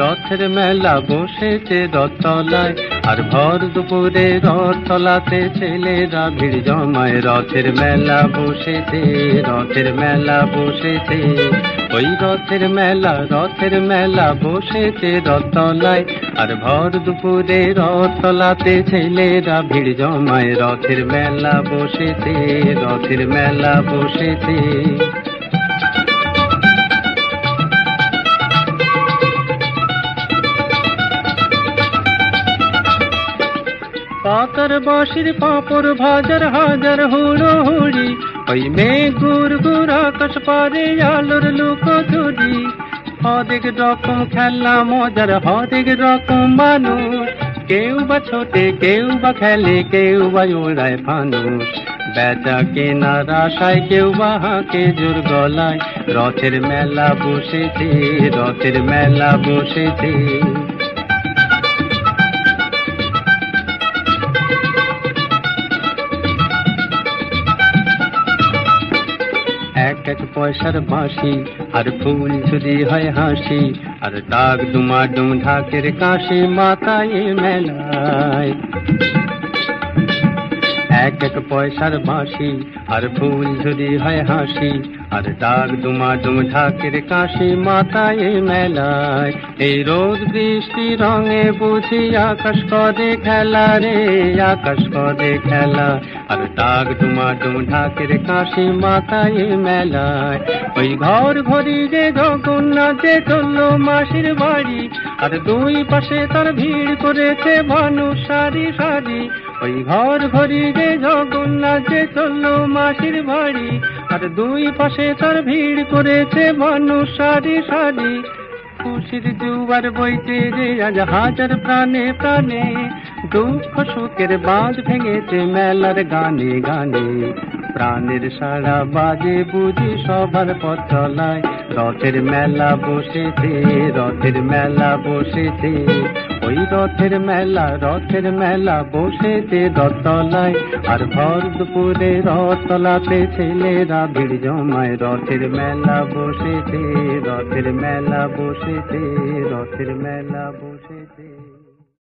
রথের মেলা বসেছে রথতলায়, আর ভর দুপুরে রথতলাতে ছেলেরা ভিড় জমায়। রথের মেলা বসেছে ওই রথের মেলা বসেছে রথতলায়, আর ভর দুপুরে রথতলাতে ছেলেরা ভিড় জমায়। রথের মেলা বসেছে। পাতার বাঁশির পাঁপড় ভাজার হাজার হুড়োহুড়ি, ওই মেঘ গুড় আকাশ পারে আলোর লুকোচুরি। হরেক রকম খেলা মজার, হরেক রকম মানুষ, কেউ বা ছোটে, কেউ বা খেলে, কেউ বা ওড়ায় ফানুষ। বেচা কেনার আশায় কেউ বা হাঁকে জোর গলায়। রথের মেলা বসেছে। এক পয়সার বাঁশি, আর ফুল ঝুরি হয় হাসি, আর ডাক ডুমাডুম ঢাকের কাশি মাথায় মেলায়। এক পয়সার বাঁশি, আর ফুল ঝুরি হয় হাসি, আর ডাক ডুমাডুম ঢাকের কাশি মাথায় মেলায়। এই রোদ বৃষ্টি রঙে বুঝি আকাশ করে খেলা রে, আকাশ করে খেলা, আর ডাক ডুমাডুম ঢাকের কাশি মাথায় মেলায়। ওই ঘর ঘড়ি যে জগন্নাথে চললো মাসির বাড়ি, আর দুই পাশে তার ভিড় করেছে মানুষ সারি সারি। ওই ঘর ঘড়ি যে জগন্নাথে চললো মাসির বাড়ি, আর দুই পাশে তার ভিড় করেছে মানুষ সারি সারি। খুশির জুয়ার বইতে যে আজ হাজার প্রাণে প্রাণে, দুঃখ সুখের বাঁধ ভেঙেছে মেলার গানে গানে। প্রাণের সারা বাজে বুঝি সবার পথ চলায়। রথের মেলা বসেছে ওই রথের মেলা বসেছে রথতলায়, আর ভর দুপুরে রথতলাতে ছেলেরা ভিড় জমায়। রথের মেলা বসেছে।